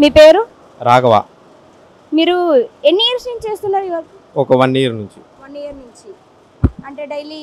మీ పేరు? రాఘవ. మీరు ఎన్ని ఇయర్స్ నుంచి చేస్తున్నారు ఈ వర్క్? ఒక 1 ఇయర్ నుంచి. 1 ఇయర్ నుంచి. అంటే డైలీ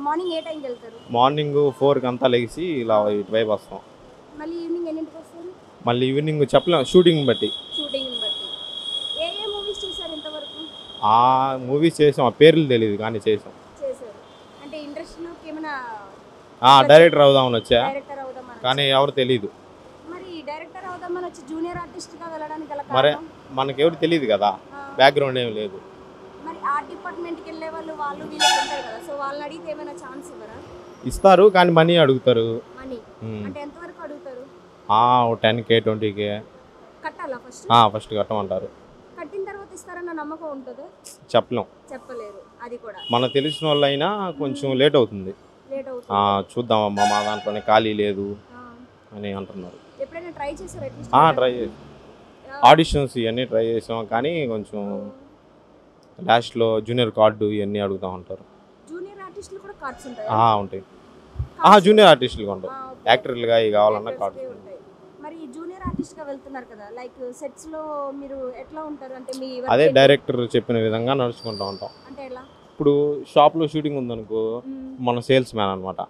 మార్నింగ్ ఏ టైంకి వెళ్తారు? మార్నింగ్ 4కి అంతా లేచి ఇలా ఇటువైపు వస్తాం. మళ్ళీ ఈవినింగ్ ఎన్నింటికి వస్తారు? మళ్ళీ ఈవినింగ్ చెప్పలేం, షూటింగ్ బట్టి. షూటింగ్ని బట్టి. ఏ ఏ మూవీస్ చూసారు ఇంతవరకు? ఆ మూవీస్ చేసాం, ఆ పేర్లు తెలియదు కానీ చేసాం. చేశారు. అంటే ఇండస్ట్రీలోకి ఏమైనా డైరెక్టర్ అవుదామని వచ్చా, డైరెక్టర్ అవుదామని కానీ ఎవరు తెలియదు. మరి డైరెక్టర్ అవుదామని వచ్చి జూనియర్ ఆర్టిస్ట్గా వెళ్ళడానికి గల మరి కారణం? మనకెవరు తెలియదు కదా, బ్యాక్గ్రౌండ్ ఏం లేదు. మరి ఆర్ట్ డిపార్ట్మెంట్కి వెళ్ళే వాళ్ళు వీళ్ళు ఉంటారు కదా, సో వాళ్ళని అడిగితే ఏమైనా ఛాన్స్ ఇవ్వరా? ఇస్తారు కానీ మనీ అడుగుతారు. మనీ అంటే ఎంతవరకు అడుగుతారు? 10K 20K కట్టాలా ఫస్ట్? ఫస్ట్ కట్టమంటారు. కట్టిన తర్వాత ఇస్తారన్న నమ్మకం ఉంటుందా? చెప్పలేం, చెప్పలేరు. అది కూడా మనకు తెలిసిన వాళ్ళైనా కొంచెం లేట్ అవుతుంది. లేట్ అవుతుంది. చూద్దామమ్మా, మా దాంట్లోనే ఖాళీ లేదు అని అంటున్నారు. ఎప్పుడైనా ట్రై చేశారా? ట్రై చేసి ఆడిషన్స్ ఇవన్నీ ట్రై చేసాం, కానీ కొంచెం లాస్ట్లో జూనియర్ కార్డు ఇవన్నీ అడుగుతూ ఉంటారు. జూనియర్ ఆర్టిస్టులు కూడా కార్డ్స్ ఉంటాయి? ఉంటాయి. జూనియర్ ఆర్టిస్టులు ఉంటాయి, యాక్టర్లుగా ఇవి కావాలన్నా కార్డ్స్ ఉంటాయి. మరి జూనియర్ ఆర్టిస్ట్గా వెళ్తున్నారు కదా, లైక్ సెట్స్లో మీరు ఎట్లా ఉంటారు? అంటే మీ అదే డైరెక్టర్ చెప్పిన విధంగా నడుచుకుంటూ ఉంటాం. అంటే ఎలా? ఇప్పుడు షాప్లో షూటింగ్ ఉందనుకో, మన సేల్స్ మ్యాన్ అనమాట.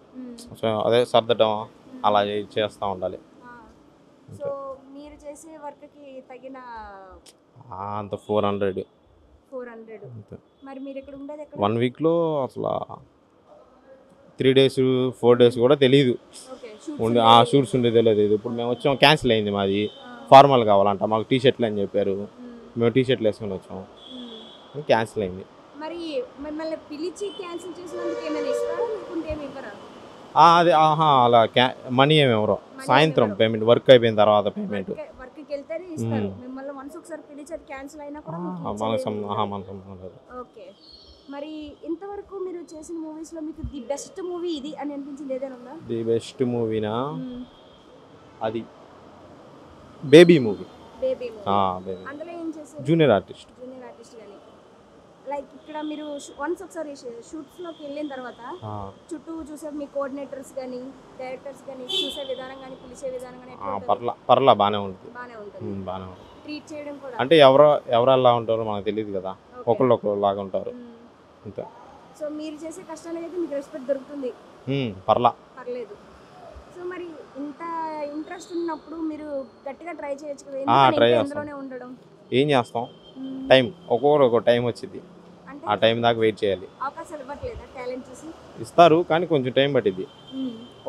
సో అదే సర్దటం అలా చేస్తూ ఉండాలి. సో మీరు చేసే వర్క్కి తగిన అంత 400. మరి మీరు ఇక్కడ ఉండేది ఎక్కడ? 1 వీక్లో అసలు 3 days 4 days కూడా తెలియదు. షూట్స్ ఉండేది తెలియదు. ఇప్పుడు మేము వచ్చాం, క్యాన్సిల్ అయింది మాది. ఫార్మల్ కావాలంట మాకు, టీషర్ట్లు అని చెప్పారు. మేము టీషర్ట్లు వేసుకొని వచ్చాం, క్యాన్సిల్ అయింది. మరి మిమ్మల్ని పిలిచి క్యాన్సిల్ చేసినందుకు ఏమైనా ఇస్తారా లేకుంటే ఏమి ఇవ్వరా? అది అలా మనీ ఏమి ఎవరో, సాయంత్రం పేమెంట్, వర్క్ అయిపోయిన తర్వాత పేమెంట్. వర్క్కి వెళ్తేనే ఇస్తారు. మిమ్మల్ని వన్స్ ఒకసారి పిలిచి క్యాన్సిల్ అయినా కూడా మనకు సంబంధం లేదు. ఓకే. మరి ఇంతవరకు మీరు చేసిన మూవీస్లో మీకు ది బెస్ట్ మూవీ ఇది అని అనిపించింది ఏదైనా ఉందా? ది బెస్ట్ మూవీనా, అది బేబీ మూవీ. అందులో ఏం చేశారు? జూనియర్ ఆర్టిస్ట్ కానీ లైక్ ఇక్కడ మీరు వన్స్ ఒకసారి షూట్స్లోకి వెళ్ళిన తర్వాత చుట్టూ చూసే మీ కోఆర్డినేటర్స్ కానీ డైరెక్టర్స్ కానీ చూసే విధానం కానీ పిలిచే విధానం కానీ పర్లా బాగానే ఉంటుంది. ట్రీట్ చేయడం కూడా అంటే ఎవరల్లా ఉంటారో మనకు తెలియదు కదా, ఒకళ్ళు లాగా ఉంటారు అంతే. సో మీరు చేసే కష్టానికి అయితే మీకు రెస్పెక్ట్ దొరుకుతుంది. పర్లేదు. సో మరి ఇంత ఇంట్రెస్ట్ ఉన్నప్పుడు మీరు గట్టిగా ట్రై చేయొచ్చు కదా, ఎందులోనే ఉండడం. ఏం చేస్తాం, టైం ఒక్కొక్క టైం వచ్చింది, ఆ టైం దాకా వెయిట్ చేయాలి. అవకాశాలు ఇవ్వట్లేదా? టాలెంట్ చూసి ఇస్తారు కానీ కొంచెం టైం పట్టింది.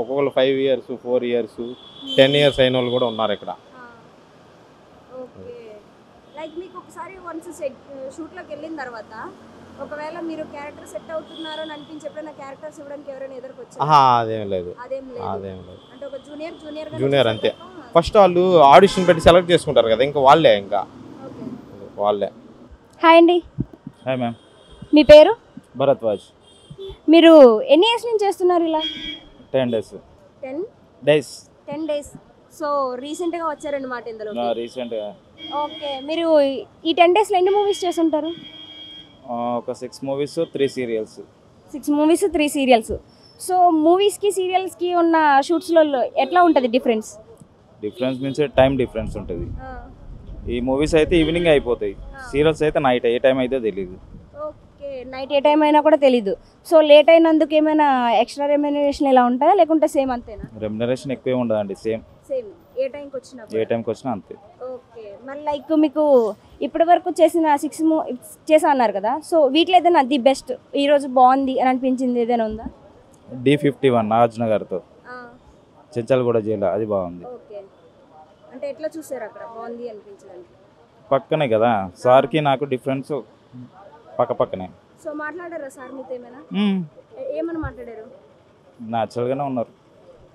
ఒక్కొక్కరు 5 years 4 years 10 years అయిన వాళ్ళు కూడా ఉన్నారు ఇక్కడ. ఓకే. లైక్ మీకు ఒకసారి వన్స్ షూట్లోకి వెళ్ళిన తర్వాత ఒకవేళ మీరు క్యారెక్టర్ సెట్ అవుతున్నారు అని అనిపించి ఎప్పుడైనా క్యారెక్టర్స్ ఇవ్వడానికి ఎవరైనా ఎదురుకొచ్చారు? అదేం లేదు. అంటే ఒక జూనియర్ అంతే. ఫస్ట్ వాళ్ళు ఆడిషన్ పెట్టి సెలెక్ట్ చేసుకుంటారు కదా, ఇంకా వాళ్ళే. హాయ్ అండి. Hi ma'am. మీ పేరు? భరద్వాజ్. మీరు ఎన్ని ఇయర్స్ నుంచి చేస్తున్నారు ఇలా? 10 days. 10 days. సో రీసెంట్గా వచ్చారన్నమాట ఇందులో? రీసెంట్గా. ఓకే. మీరు ఈ 10 daysలో ఎన్ని మూవీస్ చేస్తుంటారు? ఒక 6 movies 3 serials. 6 movies 3 serials. So మూవీస్కి సీరియల్స్కి ఉన్న షూట్స్లో ఎట్లా ఉంటుంది డిఫరెన్స్? మీన్స్ టైం డిఫరెన్స్ ఉంటుంది. ఈ మూవీస్ అయితే ఈవినింగ్ అయిపోతాయి, సీరియల్స్ అయితే నైట్, ఏ టైం అయితే తెలియదు. ఓకే. నైట్ ఏ టైం అయినా కూడా తెలీదు. సో లేట్ అయినందుకు ఏమైనా ఎక్స్ట్రా రెమ్యునరేషన్ ఇలా ఉంటుందా లేకుంటే సేమ్ అంతేనా? రెమ్యునరేషన్ ఎక్కువ ఉండదండి, సేమ్ ఏ టైంకి వచ్చినా అంతే. ఓకే. మరి లైక్ మీకు ఇప్పటి వరకు చేసిన 6 చేసా అన్నారు కదా, సో వీటిలో ఏదైనా ది బెస్ట్ ఈరోజు బాగుంది అని అనిపించింది ఏదైనా ఉందా? D51 నాగార్జున గారితో చెంచల్గూడ జైలు, అది బాగుంది. ఓకే. అంటే ఎట్లా చూసారు అక్కడ బాగుంది అనిపించడానికి? పక్కనే కదా, సార్కి నాకు డిఫరెన్స్ పక్కనే. సో మాట్లాడారా సార్ మీతో ఏమైనా? ఏమని మాట్లాడారు? న్యాచురల్గానే ఉన్నారు.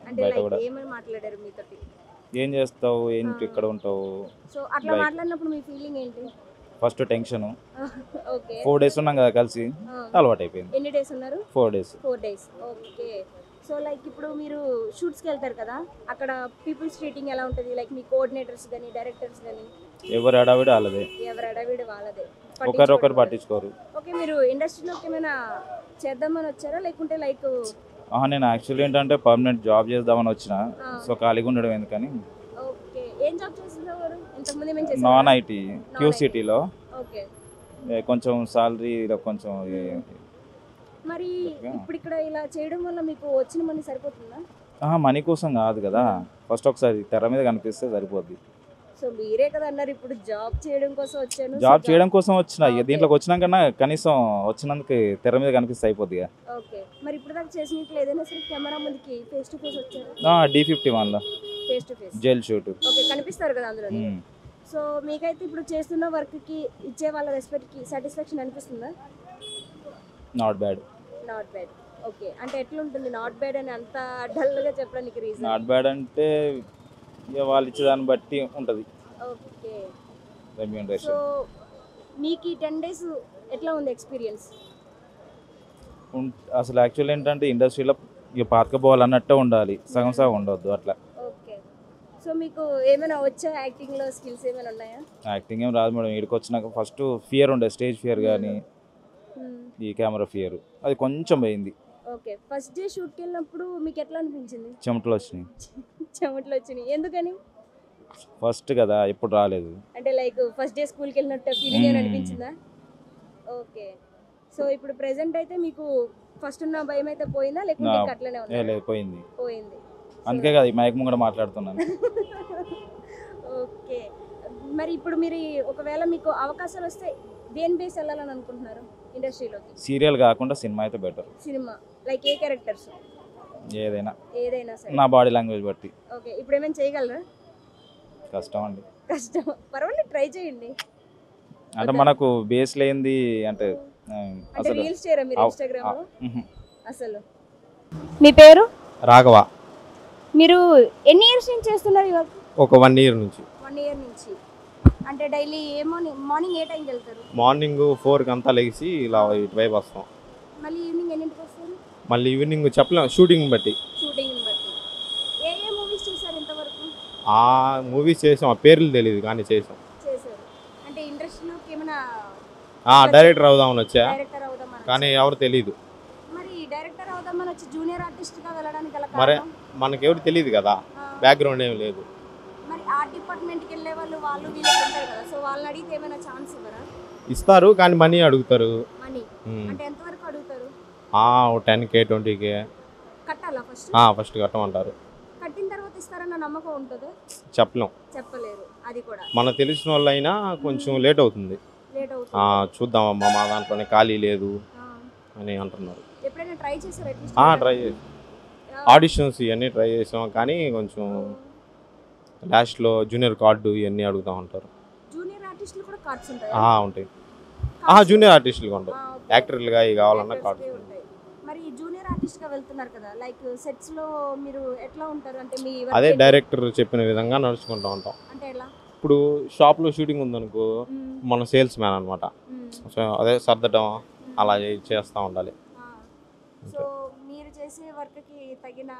అంటే ఏమని మాట్లాడారు మీతో? ఏం చేస్తావు, ఏంటి ఇక్కడ ఉంటావు? సో అట్లా మాట్లాడినప్పుడు మీ ఫీలింగ్ ఏంటి? First tension. ఓకే. 4 days ఉన్నాం కదా కలిసి, అలవాటు అయిపోయింది. ఎన్ని డేస్ ఉన్నారు? 4 days. ఓకే. సో లైక్ ఇప్పుడు మీరు షూట్స్కి వెళ్తారు కదా, అక్కడ పీపుల్స్ ట్రీటింగ్ ఎలా ఉంటుంది? లైక్ మీ కోఆర్డినేటర్స్ కానీ డైరెక్టర్స్ కానీ? ఎవరు అడావిడి వాళ్ళదే. ఒకరు పట్టించుకోరు. ఓకే. మీరు ఇండస్ట్రీలోకి ఏమైనా చేద్దామని వచ్చారా లేకుంటే లైక్? నేను యాక్చువల్లీ ఏంటంటే పర్మనెంట్ జాబ్ చేద్దామని వచ్చిన, సో ఖాళీగా ఉండడం ఎందుకని. ఓకే. ఏం జాబ్ చేస్తున్నారు? ఇంతకుముందు ఏమేం చేశారు? నాన్ ఐటీ క్యూసిటీలో ఓకే. కొంచెం సాలరీలో కొంచెం మరి ఇప్పుడు ఇక్కడ ఇలా చేయడం వల్ల మీకు వచ్చిన మనీ సరిపోతుందా? మనీ కోసం కాదు కదా, ఫస్ట్ ఒకసారి తెర మీద కనిపిస్తే సరిపోద్ది. సో మీరే కదా అన్నారు ఇప్పుడు జాబ్ చేయడం కోసం వచ్చాను. జాబ్ చేయడం కోసం వచ్చిన దీంట్లోకి వచ్చినాకన్నా కనీసం వచ్చినందుకు తెర మీద కనిపిస్తే అయిపోద్ది. ఓకే. మరి ఇప్పుడు దాకా చేసినట్లు ఏదైనా సరే కెమెరా ముందుకి ఫేస్ టు ఫేస్ వచ్చారు? D51లో face to face jail shoot. Okay, కనిపిస్తారు కదా అందులో. సో మీకైతే ఇప్పుడు చేస్తున్న వర్క్కి ఇచ్చే వాళ్ళ రెస్పెక్ట్కి సాటిస్ఫాక్షన్ అనిపిస్తుందా? Not bad. Not bad. Okay, అంటే ఎట్లుంటుంది నాట్ బ్యాడ్ అని అంత డల్గా చెప్పడానికి రీజన్? నాట్ బ్యాడ్ అంటే ఇక వాళ్ళు ఇచ్చేదాన్ని బట్టి ఉంటుంది ఓకే. So remuneration. మీకు ఈ 10 days ఎట్లా ఉంది ఎక్స్పీరియన్స్? అసలు యాక్చువల్ ఏంటంటే ఇండస్ట్రీలో ఇక పాతకపోవాలన్నట్టే ఉండాలి, సగం సగం ఉండొద్దు అట్లా. ఓకే. సో మీకు ఏమైనా వచ్చా యాక్టింగ్లో స్కిల్స్ ఏమైనా ఉన్నాయా? యాక్టింగ్ ఏం రాదు మేడం, ఇక్కడికి వచ్చినాక ఫస్ట్ ఫియర్ ఉండే, స్టేజ్ ఫియర్ కానీ ఈ కెమెరా ఫియర్ అది కొంచెం పోయింది. ఓకే. ఫస్ట్ డే షూట్కి వెళ్ళినప్పుడు మీకు ఎట్లా అనిపించింది? చెమటలు వచ్చినాయి. చెమటలు వచ్చినాయి ఎందుకని? ఫస్ట్ కదా, ఎప్పుడు రాలేదు. అంటే లైక్ ఫస్ట్ డే స్కూల్కి వెళ్ళినట్టు ఫీలింగ్ ఏమైనా అనిపించిందా? ఓకే. సో ఇప్పుడు ప్రెసెంట్ అయితే మీకు ఫస్ట్ ఉన్న భయం అయితే పోయిందా లేకుంటే ఇంకా అట్లనే ఉందా? లేదు, పోయింది. పోయింది. అందుకే కదా ఈ మైక్ ముంగడ మాట్లాడుతున్నాను. ఓకే. మరి ఇప్పుడు మీరు ఒకవేళ మీకు అవకాశాలు వస్తే దేని బేస్ వెళ్ళాలని అనుకుంటున్నారు ఇండస్ట్రీలోకి? సీరియల్ కాకుండా సినిమా అయితే బెటర్. సినిమా లైక్ ఏ క్యారెక్టర్స్? ఏదైనా సరే నా బాడీ లాంగ్వేజ్ బట్టి. ఓకే. ఇప్పుడు ఏమైనా చేయగలరా? కష్టం అండి. కష్టం, పర్వాలేదు ట్రై చేయండి. అంటే మనకు బేస్ లేనిది అంటే అంటే రీల్స్ చేయరా మీరు ఇన్‌స్టాగ్రామ్ లో? అసలు మీ పేరు? రాఘవ. మీరు ఎన్ని ఇయర్స్ నుంచి చేస్తున్నారు ఈ వర్క్? ఒక 1 year నుంచి. 1 year నుంచి. అంటే డైలీ మార్నింగ్ ఏ టైంకి వెళ్తారు? మార్నింగ్ 4కి అంతా లేచి ఇలా ఇటువైపు వస్తాం. మళ్ళీ ఈవినింగ్ ఎన్నింటికి వస్తారు? మళ్ళీ ఈవినింగ్ చెప్పలేం, షూటింగ్ బట్టి. షూటింగ్ బట్టి. ఏ మూవీస్ చేశారు ఇంతవరకు? ఆ మూవీస్ చేసాం, ఆ పేర్లు తెలియదు కానీ చేసాం. చేశారు. అంటే ఇండస్ట్రీలోకి ఏమైనా డైరెక్టర్ అవుదామని వచ్చా డైరెక్టర్ అవుదామని? కానీ ఎవరు తెలియదు. మరి డైరెక్టర్ అవుదామని వచ్చి జూనియర్ ఆర్టిస్ట్గా వెళ్ళడానికి గల మరి కారణం? మనకెవరు తెలియదు కదా, బ్యాక్గ్రౌండ్ ఏం లేదు. మరి ఆర్ట్ డిపార్ట్మెంట్కి వెళ్ళే వాళ్ళు వీళ్ళు ఉంటారు కదా, సో వాళ్ళని అడిగితే ఏమైనా ఛాన్స్ ఇవ్వరా? ఇస్తారు కానీ మనీ అడుగుతారు. మనీ అంటే ఎంత వరకు అడుగుతారు? 10K 20K కట్టాలా ఫస్ట్? ఫస్ట్ కట్టమంటారు. కట్టిన తర్వాత ఇస్తారన్న నమ్మకం ఉంటుందా? చెప్పలేం, చెప్పలేరు. అది కూడా మనకు తెలిసిన వాళ్ళు అయినా కొంచెం లేట్ అవుతుంది. లేట్ అవుతుంది. చూద్దామమ్మా మా దాంట్లోనే ఖాళీ లేదు అని అంటున్నారు. ఎప్పుడైనా ట్రై చేశారు? ట్రై చేసి ఆడిషన్స్ ఇవన్నీ ట్రై చేసాం కానీ కొంచెం లాస్ట్లో జూనియర్ కార్డు ఇవన్నీ అడుగుతూ ఉంటారు. జూనియర్ ఆర్టిస్టులు కూడా కార్డ్స్ ఉంటాయి? ఉంటాయి. జూనియర్ ఆర్టిస్టులు ఉంటాయి, యాక్టర్లుగా ఇవి కావాలన్నా కార్డు ఉంటాయి. మరి జూనియర్ ఆర్టిస్ట్గా వెళ్తున్నారు కదా, లైక్ సెట్స్లో మీరు ఎట్లా ఉంటారు? అంటే మీ అదే డైరెక్టర్ చెప్పిన విధంగా నడుచుకుంటూ ఉంటాం. అంటే ఎలా? ఇప్పుడు షాప్లో షూటింగ్ ఉందనుకో, మన సేల్స్ మ్యాన్ అనమాట. సో అదే సర్దటం అలా చేస్తూ ఉండాలి. సో మీరు చేసే వర్క్కి తగిన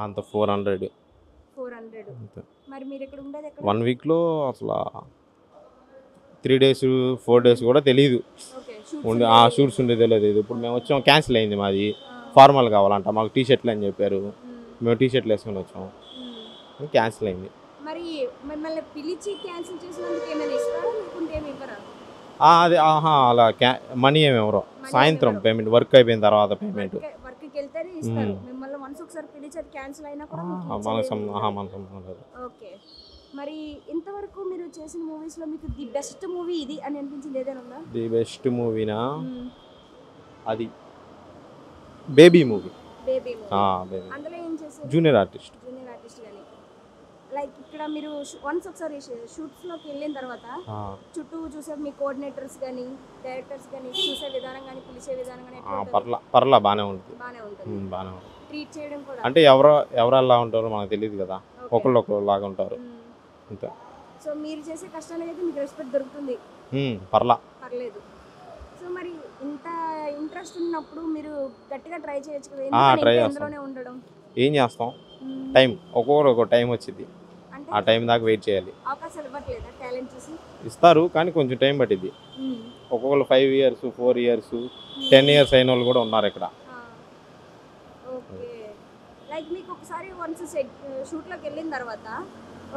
అంత 400. మరి మీరు ఇక్కడ ఉండేది ఎక్కడ? 1 weekలో అసలు 3 days 4 days కూడా తెలియదు. షూట్స్ ఉండేది తెలియదు. ఇప్పుడు మేము వచ్చాం, క్యాన్సిల్ అయింది మాది. ఫార్మల్ కావాలంట మాకు, టీ-షర్ట్లు అని చెప్పారు. మేము టీ-షర్ట్లు వేసుకొని వచ్చాం, క్యాన్సిల్ అయింది. మరి మిమ్మల్ని పిలిచి క్యాన్సిల్ చేసినందుకు ఏమైనా ఇస్తారా లేకుంటే ఏమి ఇవ్వరా? అది అలా మనీ ఏమి ఎవరో సాయంత్రం పేమెంట్, వర్క్ అయిపోయిన తర్వాత పేమెంట్. వర్క్కి వెళ్తేనే ఇస్తారు మిమ్మల్ని. వన్స్ ఒకసారి పిలిచి అది క్యాన్సిల్ అయినా కూడా మన సంబంధం లేదు. ఓకే. మరి ఇంతవరకు మీరు చేసిన మూవీస్లో మీకు ది బెస్ట్ మూవీ ఇది అని అనిపించింది ఏదైనా ఉందా? ది బెస్ట్ మూవీనా? అది బేబీ మూవీ. అందులో ఏం చేశారు? జూనియర్ ఆర్టిస్ట్ కానీ లైక్ ఇక్కడ మీరు వన్స్ ఒకసారి షూట్స్లోకి వెళ్ళిన తర్వాత చుట్టూ చూసే మీ కోఆర్డినేటర్స్ కానీ డైరెక్టర్స్ కానీ చూసే విధానం కానీ పిలిచే విధానం కానీ పర్లా బాగానే ఉంటుంది. ట్రీట్ చేయడం కూడా అంటే ఎవరల్లా ఉంటారో మనకు తెలియదు కదా, ఒకళ్ళు లాగా ఉంటారు అంతే. సో మీరు చేసే కష్టానికి అయితే మీకు రెస్పెక్ట్ దొరుకుతుంది. పర్లేదు. సో మరి ఇంత ఇంట్రెస్ట్ ఉన్నప్పుడు మీరు గట్టిగా ట్రై చేయొచ్చు కదా, ఎందులోనే ఉండడం. ఏం చేస్తాం, టైం ఒక్కొక్క టైం వచ్చింది, ఆ టైం దాకా వెయిట్ చేయాలి. అవకాశాలు ఇవ్వట్లేదా టాలెంట్ చూసి? ఇస్తారు కానీ కొంచెం టైం పట్టింది. ఒక్కొక్కరు 5 years 4 years 10 years అయిన వాళ్ళు కూడా ఉన్నారు ఇక్కడ. ఓకే. లైక్ మీకు ఒకసారి వన్స్ షూట్లోకి వెళ్ళిన తర్వాత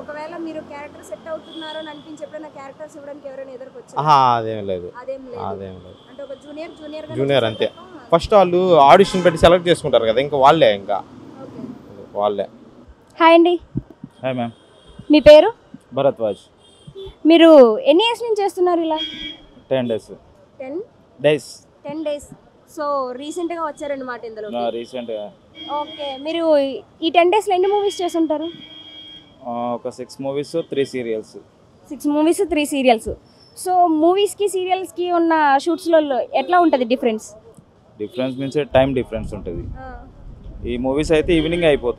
ఒకవేళ మీరు క్యారెక్టర్ సెట్ అవుతున్నారో అని అనిపించి ఎప్పుడైనా క్యారెక్టర్స్ ఇవ్వడానికి ఎవరైనా ఎదుర్కొచ్చారు? అదేం లేదు. అదేం లేదు. అదేం లేదు. అంటే ఒక జూనియర్ జూనియర్ అంతే. ఫస్ట్ వాళ్ళు ఆడిషన్ పెట్టి సెలెక్ట్ చేసుకుంటారు కదా, ఇంకా వాళ్ళే వాళ్ళే. హాయ్ అండి, హాయ్ మ్యామ్. మీ పేరు? భరద్వాజ్. మీరు ఎన్ని ఇయర్స్ నుంచి చేస్తున్నారు ఇలా? 10 days. 10 days. సో రీసెంట్గా వచ్చారనమాట ఇందులో. రీసెంట్గా ఓకే, మీరు ఈ 10 daysలో ఎన్ని మూవీస్ చేస్తుంటారు? ఒక 6 movies 3 serials. 6 movies 3 serials. So మూవీస్కి సీరియల్స్కి ఉన్న షూట్స్లో ఎట్లా ఉంటుంది డిఫరెన్స్ మీన్స్ టైం డిఫరెన్స్ ఉంటుంది. ఈ మూవీస్ అయితే ఈవినింగ్ అయిపోతాయి.